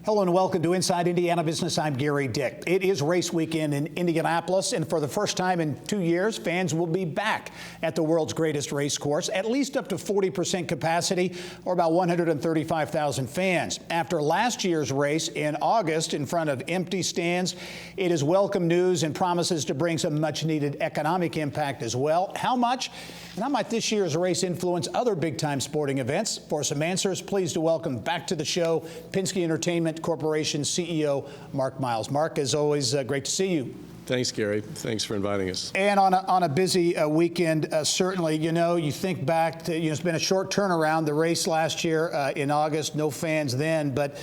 Hello and welcome to Inside Indiana Business. I'm Gary Dick. It is race weekend in Indianapolis, and for the first time in 2 years, fans will be back at the world's greatest race course, at least up to 40% capacity, or about 135,000 fans. After last year's race in August in front of empty stands, it is welcome news and promises to bring some much-needed economic impact as well. How much? And how might this year's race influence other big-time sporting events? For some answers, pleased to welcome back to the show Penske Entertainment Corporation CEO Mark Miles. Mark, as always, great to see you. Thanks, Gary. Thanks for inviting us. And on a busy weekend, certainly, you think back to, it's been a short turnaround, the race last year in August, no fans then, but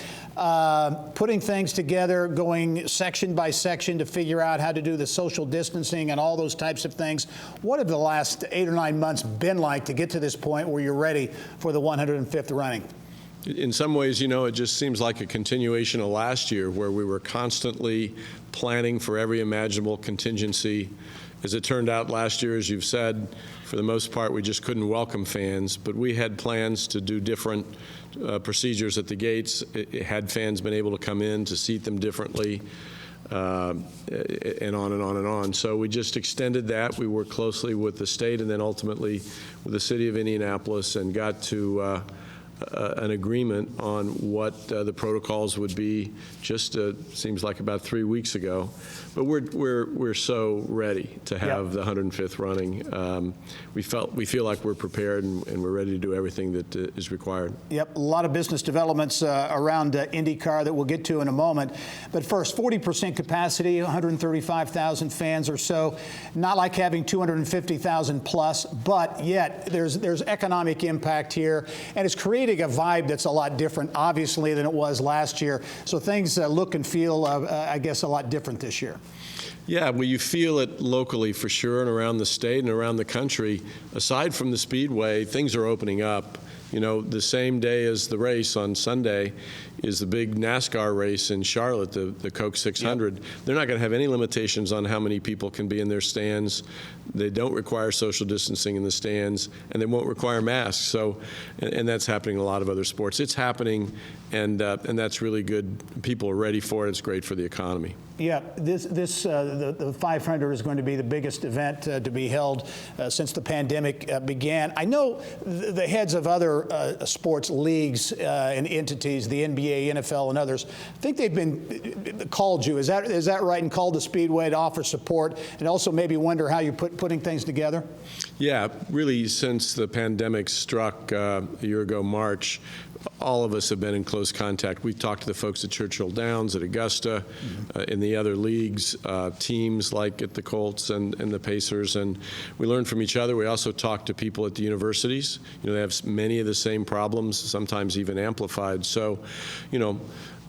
putting things together, going section by section to figure out how to do the social distancing and all those types of things. What have the last 8 or 9 months been like to get to this point where you're ready for the 105th running? In some ways, it just seems like a continuation of last year where we were constantly planning for every imaginable contingency. As it turned out last year, as you've said, for the most part, we just couldn't welcome fans, but we had plans to do different procedures at the gates. Had fans been able to come in, to seat them differently, and on and on and on. So we just extended that. We worked closely with the state and then ultimately with the city of Indianapolis and got to an agreement on what the protocols would be just seems like about 3 weeks ago. But we're so ready to have the 105th running. We feel like we're prepared and we're ready to do everything that is required. Yep, a lot of business developments around IndyCar that we'll get to in a moment. But first, 40% capacity, 135,000 fans or so. Not like having 250,000 plus, but yet there's economic impact here, and it's creating a vibe that's a lot different, obviously, than it was last year. So things look and feel, I guess, a lot different this year. Yeah, well, you feel it locally for sure, and around the state and around the country. Aside from the Speedway, things are opening up. The same day as the race on Sunday is the big NASCAR race in Charlotte, the Coke 600. Yep. They're not going to have any limitations on how many people can be in their stands. They don't require social distancing in the stands, and they won't require masks. So, and that's happening in a lot of other sports. It's happening, and that's really good. People are ready for it. It's great for the economy. Yeah, the 500 is going to be the biggest event to be held since the pandemic began. I know the heads of other sports leagues and entities, the NBA, NFL, and others, I think they've been called you. Is that right? And called the Speedway to offer support, and also maybe wonder how you're putting things together? Yeah, really, since the pandemic struck a year ago, March, all of us have been in close contact. We've talked to the folks at Churchill Downs, at Augusta, in the other leagues, teams like at the Colts and the Pacers, and we learn from each other. We also talk to people at the universities. They have many of the same problems, sometimes even amplified. So,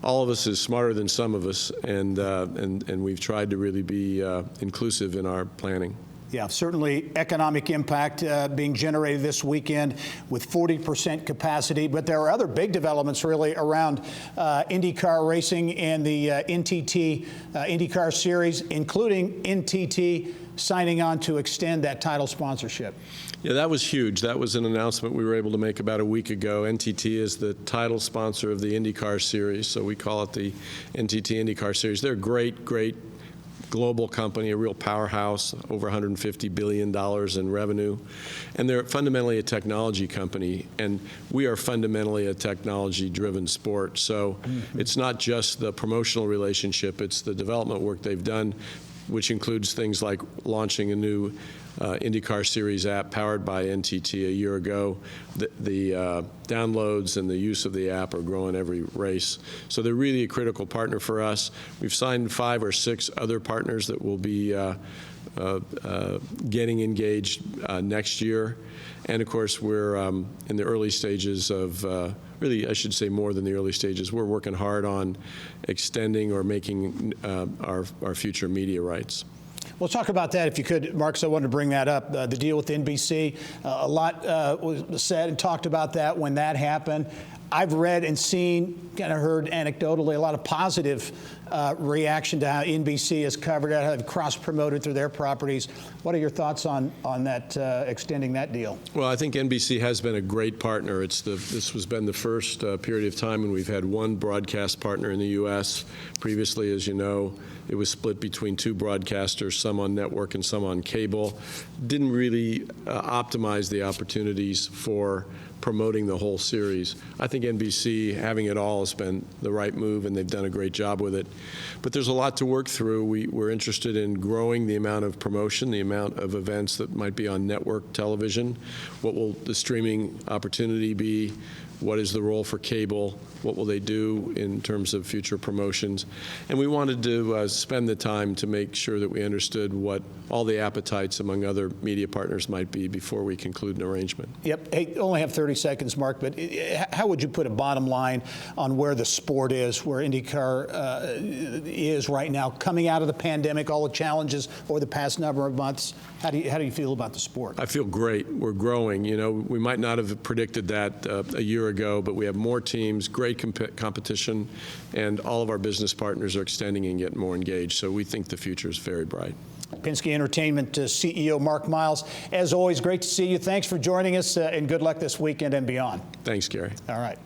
all of us is smarter than some of us, and we've tried to really be inclusive in our planning. Yeah, certainly economic impact being generated this weekend with 40% capacity. But there are other big developments really around IndyCar racing and the NTT IndyCar Series, including NTT signing on to extend that title sponsorship. Yeah, that was huge. That was an announcement we were able to make about a week ago. NTT is the title sponsor of the IndyCar Series, so we call it the NTT IndyCar Series. They're a great global company, a real powerhouse, over $150 billion in revenue. And they're fundamentally a technology company, and we are fundamentally a technology-driven sport. So it's not just the promotional relationship, it's the development work they've done, which includes things like launching a new IndyCar Series app powered by NTT a year ago. The downloads and the use of the app are growing every race. So they're really a critical partner for us. We've signed 5 or 6 other partners that will be getting engaged next year. And of course, we're in the early stages of, really, I should say more than the early stages. We're working hard on extending or making our future media rights. We'll talk about that if you could, Mark, so I wanted to bring that up. The deal with NBC, a lot was said and talked about that when that happened. I've read and seen, kind of heard anecdotally, a lot of positive reaction to how NBC has covered it, how they've cross-promoted through their properties. What are your thoughts on that, extending that deal? Well, I think NBC has been a great partner. This has been the first period of time when we've had one broadcast partner in the U.S. Previously, as you know, it was split between two broadcasters, some on network and some on cable. Didn't really optimize the opportunities for promoting the whole series. I think NBC, having it all, has been the right move, and they've done a great job with it. But there's a lot to work through. We're interested in growing the amount of promotion, the amount of events that might be on network television. What will the streaming opportunity be? What is the role for cable? What will they do in terms of future promotions? And we wanted to spend the time to make sure that we understood what all the appetites among other media partners might be before we conclude an arrangement. Yep. Hey, only have 30 seconds, Mark, but how would you put a bottom line on where the sport is, where IndyCar is right now, coming out of the pandemic, all the challenges over the past number of months? How do you feel about the sport? I feel great. We're growing. You know, we might not have predicted that a year ago, but we have more teams, great competition, and all of our business partners are extending and getting more engaged. So we think the future is very bright. Penske Entertainment CEO Mark Miles, as always, great to see you. Thanks for joining us, and good luck this weekend and beyond. Thanks, Gary. All right.